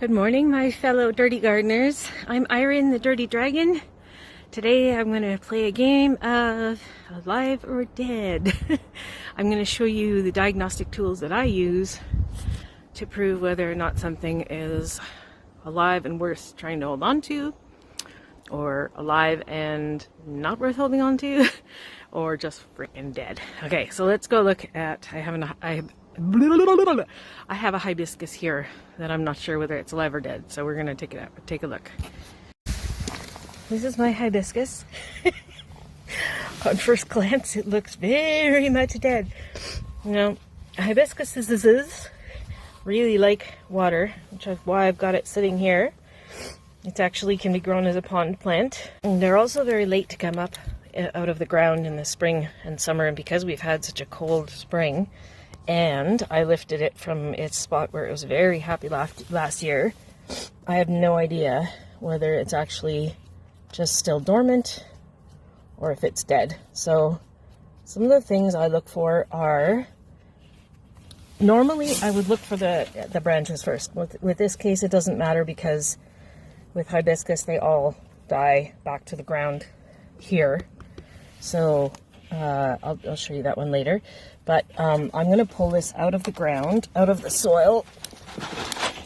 Good morning, my fellow dirty gardeners. I'm Iron the Dirty Dragon. Today I'm going to play a game of Alive or Dead. I'm going to show you the diagnostic tools that I use to prove whether or not something is alive and worth trying to hold on to, or alive and not worth holding on to, or just freaking dead. Okay, so let's go look at, I have a hibiscus here that I'm not sure whether it's alive or dead, so we're gonna take a look. This is my hibiscus. On first glance, it looks very much dead. Now, hibiscuses really like water, which is why I've got it sitting here. It actually can be grown as a pond plant. And they're also very late to come up out of the ground in the spring and summer, and because we've had such a cold spring, and I lifted it from its spot where it was very happy last year, I have no idea whether it's actually just still dormant or if it's dead. So some of the things I look for are, normally I would look for the branches first. With this case, it doesn't matter because with hibiscus they all die back to the ground here. So I'll show you that one later. But I'm going to pull this out of the ground, out of the soil.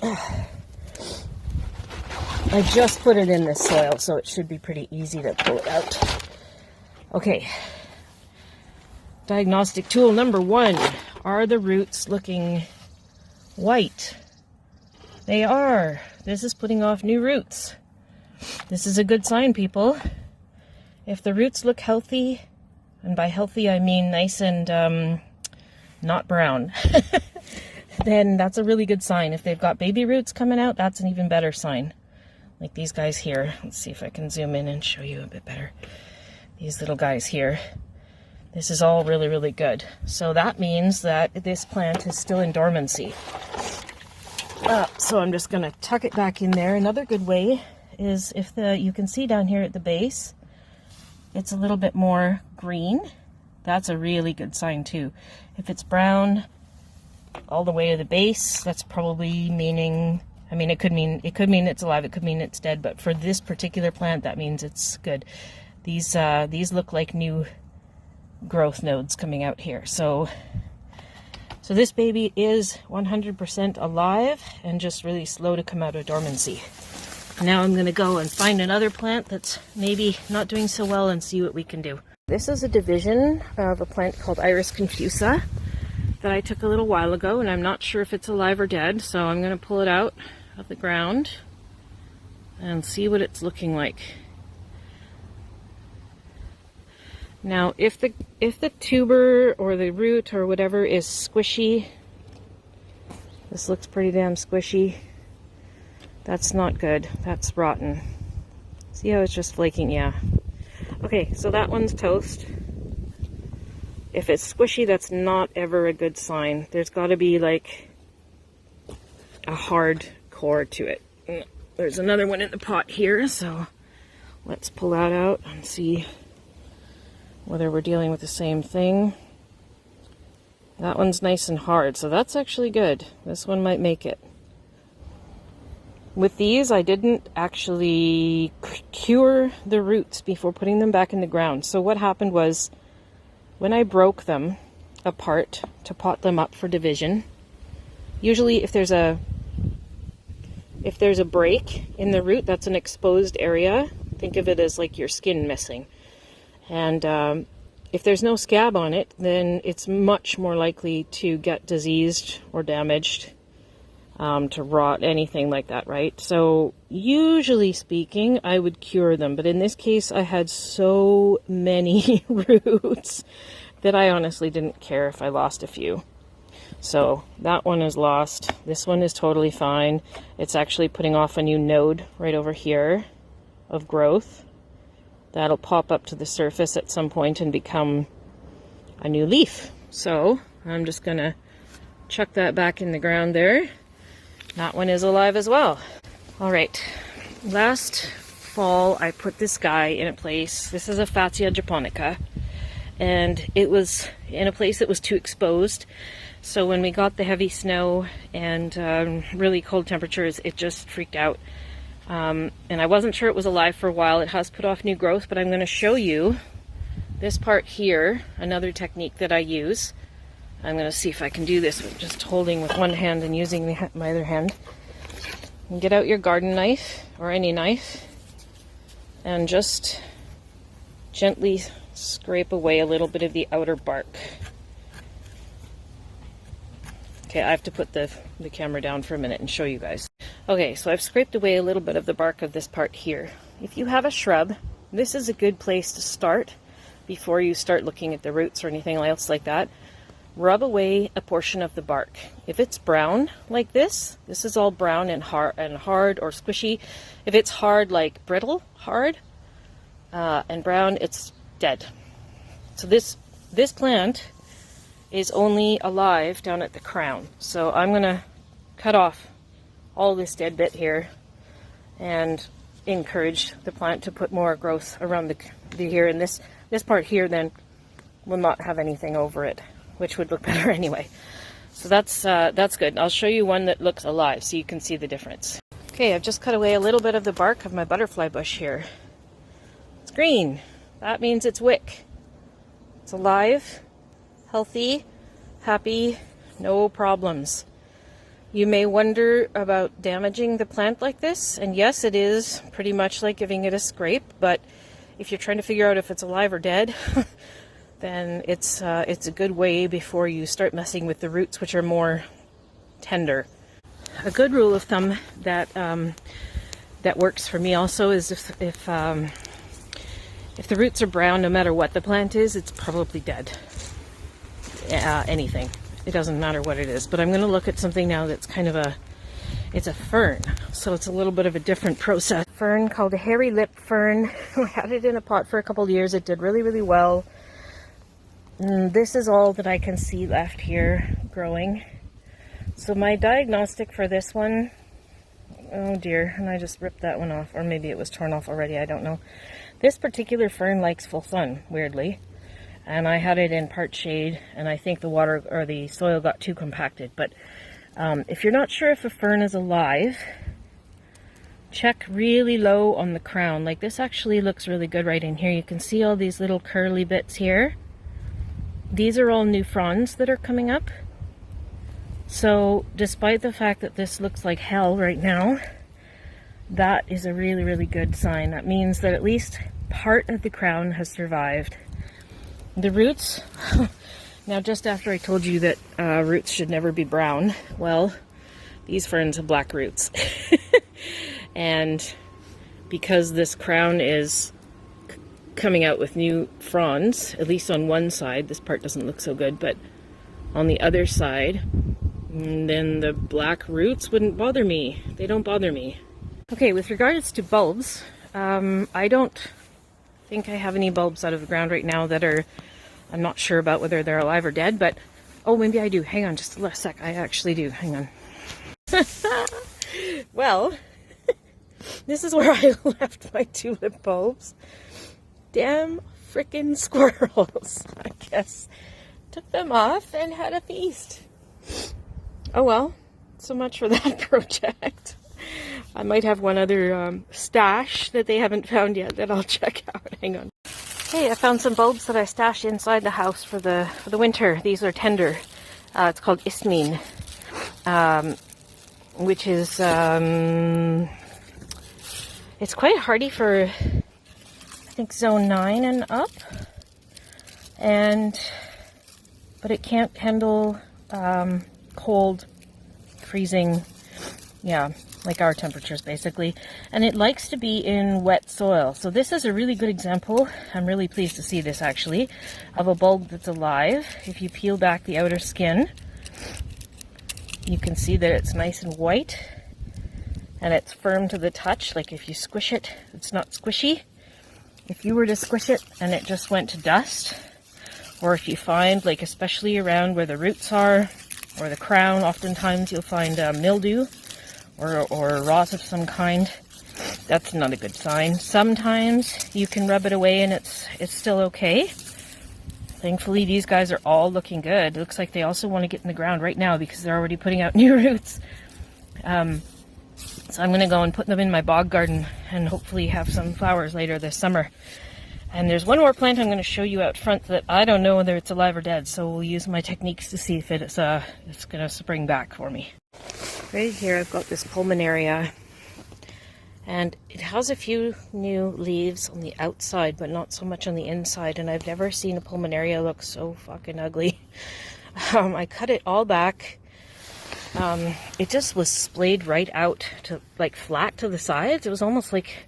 I just put it in this soil, so it should be pretty easy to pull it out. Okay. Diagnostic tool number 1. Are the roots looking white? They are. This is putting off new roots. This is a good sign, people. If the roots look healthy, and by healthy I mean nice and not brown, then that's a really good sign. If they've got baby roots coming out, that's an even better sign. Like these guys here. Let's see if I can zoom in and show you a bit better. These little guys here. This is all really, really good. So that means that this plant is still in dormancy. So I'm just going to tuck it back in there. Another good way is if you can see down here at the base, it's a little bit more green. That's a really good sign too. If it's brown all the way to the base, that's probably meaning, I mean, it could mean it's alive, it could mean it's dead, but for this particular plant, that means it's good. These look like new growth nodes coming out here. So this baby is 100% alive and just really slow to come out of dormancy. Now I'm going to go and find another plant that's maybe not doing so well and see what we can do. This is a division of a plant called Iris confusa that I took a little while ago, and I'm not sure if it's alive or dead, so I'm going to pull it out of the ground and see what it's looking like. Now, if the tuber or the root or whatever is squishy, this looks pretty damn squishy. That's not good. That's rotten. See how it's just flaking? Yeah. Okay, so that one's toast. If it's squishy, that's not ever a good sign. There's got to be like a hard core to it. There's another one in the pot here, so let's pull that out and see whether we're dealing with the same thing. That one's nice and hard, so that's actually good. This one might make it. With these, I didn't actually cure the roots before putting them back in the ground. So what happened was, when I broke them apart to pot them up for division, usually if there's a break in the root, that's an exposed area. Think of it as like your skin missing. And if there's no scab on it, then it's much more likely to get diseased or damaged. To rot, anything like that, right? So usually speaking, I would cure them, but in this case I had so many roots that I honestly didn't care if I lost a few. So that one is lost. This one is totally fine. It's actually putting off a new node right over here of growth. That'll pop up to the surface at some point and become a new leaf. So I'm just gonna chuck that back in the ground there. That one is alive as well. All right, last fall I put this guy in a place. This is a Fatsia japonica, and it was in a place that was too exposed. So when we got the heavy snow and really cold temperatures, it just freaked out. And I wasn't sure it was alive for a while. It has put off new growth, but I'm going to show you this part here, another technique that I use. I'm going to see if I can do this with just holding with one hand and using my other hand. And get out your garden knife or any knife and just gently scrape away a little bit of the outer bark. Okay, I have to put the camera down for a minute and show you guys. Okay, so I've scraped away a little bit of the bark of this part here. If you have a shrub, this is a good place to start before you start looking at the roots or anything else like that. Rub away a portion of the bark. If it's brown like this is all brown and hard or squishy. If it's hard, like brittle, hard, and brown, it's dead. So this plant is only alive down at the crown. So I'm gonna cut off all this dead bit here and encourage the plant to put more growth around the here, and this part here then will not have anything over it, which would look better anyway. So that's good. I'll show you one that looks alive so you can see the difference. Okay, I've just cut away a little bit of the bark of my butterfly bush here. It's green. That means it's wick. It's alive, healthy, happy, no problems. You may wonder about damaging the plant like this, and yes, it is pretty much like giving it a scrape, but if you're trying to figure out if it's alive or dead, then it's a good way before you start messing with the roots, which are more tender. A good rule of thumb that that works for me also is if the roots are brown, no matter what the plant is, it's probably dead. Anything. It doesn't matter what it is. But I'm going to look at something now that's kind of it's a fern. So it's a little bit of a different process. Fern called a hairy lip fern. I had it in a pot for a couple of years. It did really, really well. And this is all that I can see left here growing. So my diagnostic for this one, oh dear, and I just ripped that one off, or maybe it was torn off already, I don't know. This particular fern likes full sun, weirdly. And I had it in part shade, and I think the water or the soil got too compacted. But if you're not sure if a fern is alive, check really low on the crown. Like this actually looks really good right in here. You can see all these little curly bits here. These are all new fronds that are coming up. So despite the fact that this looks like hell right now, that is a really, really good sign. That means that at least part of the crown has survived. The roots, now just after I told you that roots should never be brown, well, these ferns have black roots. And because this crown is coming out with new fronds, at least on one side, this part doesn't look so good, but on the other side, then the black roots wouldn't bother me. They don't bother me. Okay, with regards to bulbs, I don't think I have any bulbs out of the ground right now that are, I'm not sure about whether they're alive or dead, but, oh, maybe I do. Hang on just a sec. I actually do. Hang on. Well, this is where I left my tulip bulbs. Damn frickin' squirrels, I guess. Took them off and had a feast. Oh well, so much for that project. I might have one other stash that they haven't found yet that I'll check out. Hang on. Hey, I found some bulbs that I stashed inside the house for the winter. These are tender. It's called ismene, which is it's quite hardy for, I think, zone 9 and up, but it can't handle cold, freezing, yeah, like our temperatures basically, and it likes to be in wet soil. So this is a really good example, I'm really pleased to see this actually, of a bulb that's alive. If you peel back the outer skin, you can see that it's nice and white and it's firm to the touch. Like if you squish it, it's not squishy. If you were to squish it and it just went to dust, or if you find, like especially around where the roots are or the crown, oftentimes you'll find mildew or rot of some kind. That's not a good sign. Sometimes you can rub it away and it's still okay. thankfully these guys are all looking good. It looks like they also want to get in the ground right now because they're already putting out new roots. So I'm going to go and put them in my bog garden and hopefully have some flowers later this summer. And there's one more plant I'm going to show you out front that I don't know whether it's alive or dead, so we'll use my techniques to see if it's going to spring back for me. Right here I've got this Pulmonary Eye, and it has a few new leaves on the outside, but not so much on the inside, and I've never seen a Pulmonary Eye look so fucking ugly. I cut it all back. It just was splayed right out to like flat to the sides. It was almost like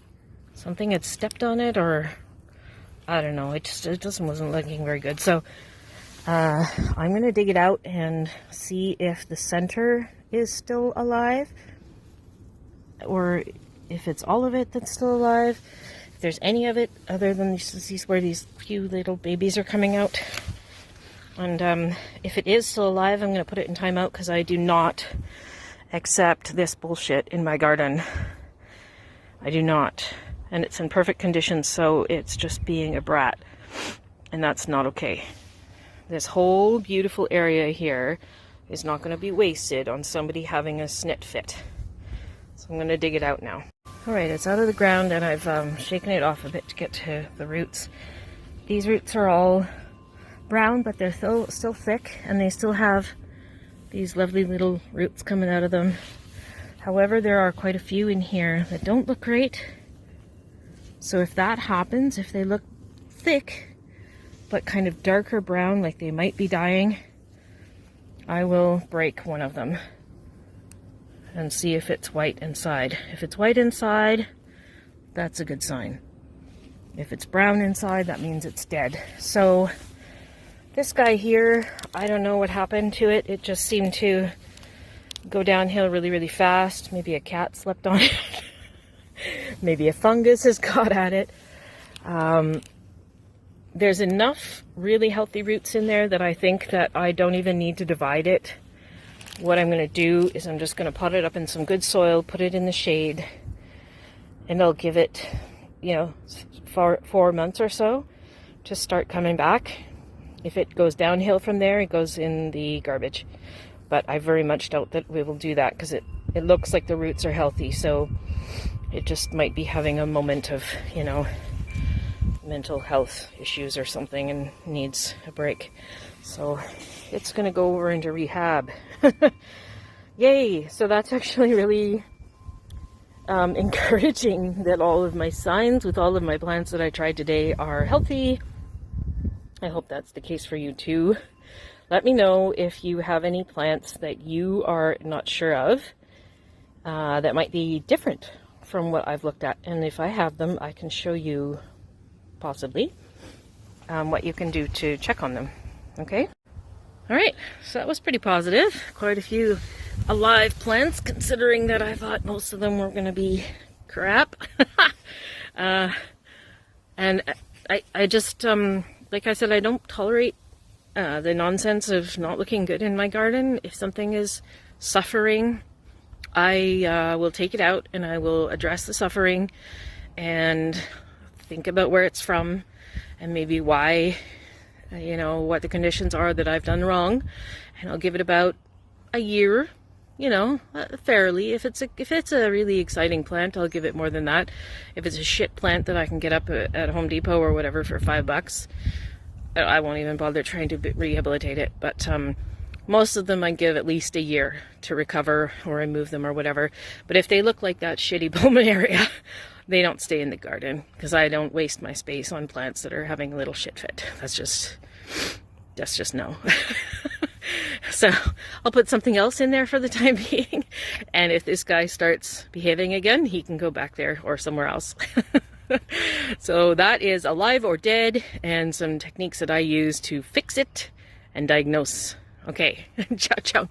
something had stepped on it, or I don't know. It just wasn't looking very good. So I'm gonna dig it out and see if the center is still alive, or if it's all of it that's still alive. If there's any of it other than these where these few little babies are coming out. And if it is still alive, I'm going to put it in timeout because I do not accept this bullshit in my garden. I do not. And it's in perfect condition, so it's just being a brat. And that's not okay. This whole beautiful area here is not going to be wasted on somebody having a snit fit. So I'm going to dig it out now. Alright, it's out of the ground and I've shaken it off a bit to get to the roots. These roots are all brown, but they're still thick, and they still have these lovely little roots coming out of them. However, there are quite a few in here that don't look great. So if that happens, if they look thick but kind of darker brown, like they might be dying, I will break one of them and see if it's white inside. If it's white inside, that's a good sign. If it's brown inside, that means it's dead. So this guy here, I don't know what happened to it. It just seemed to go downhill really, really fast. Maybe a cat slept on it. Maybe a fungus has got at it. There's enough really healthy roots in there that I think that I don't even need to divide it. What I'm going to do is I'm just going to pot it up in some good soil, put it in the shade, and I'll give it, you know, 4 months or so to start coming back. If it goes downhill from there, it goes in the garbage. But I very much doubt that we will do that because it looks like the roots are healthy. So it just might be having a moment of, you know, mental health issues or something and needs a break. So it's going to go over into rehab. Yay! So that's actually really encouraging that all of my signs with all of my plants that I tried today are healthy. I hope that's the case for you too. Let me know if you have any plants that you are not sure of that might be different from what I've looked at. And if I have them, I can show you possibly what you can do to check on them. Okay? Alright, so that was pretty positive. Quite a few alive plants, considering that I thought most of them were going to be crap. And I just... like I said, I don't tolerate the nonsense of not looking good in my garden. If something is suffering, I will take it out and I will address the suffering and think about where it's from and maybe why, you know, what the conditions are that I've done wrong. And I'll give it about a year, you know, fairly. If it's a really exciting plant, I'll give it more than that. If it's a shit plant that I can get up at Home Depot or whatever for $5, I won't even bother trying to rehabilitate it. But most of them I give at least a year to recover or remove them or whatever. But if they look like that shitty Pulmonary Eye, they don't stay in the garden because I don't waste my space on plants that are having a little shit fit. That's just no. So I'll put something else in there for the time being. And if this guy starts behaving again, he can go back there or somewhere else. So that is alive or dead and some techniques that I use to fix it and diagnose. Okay, ciao, ciao.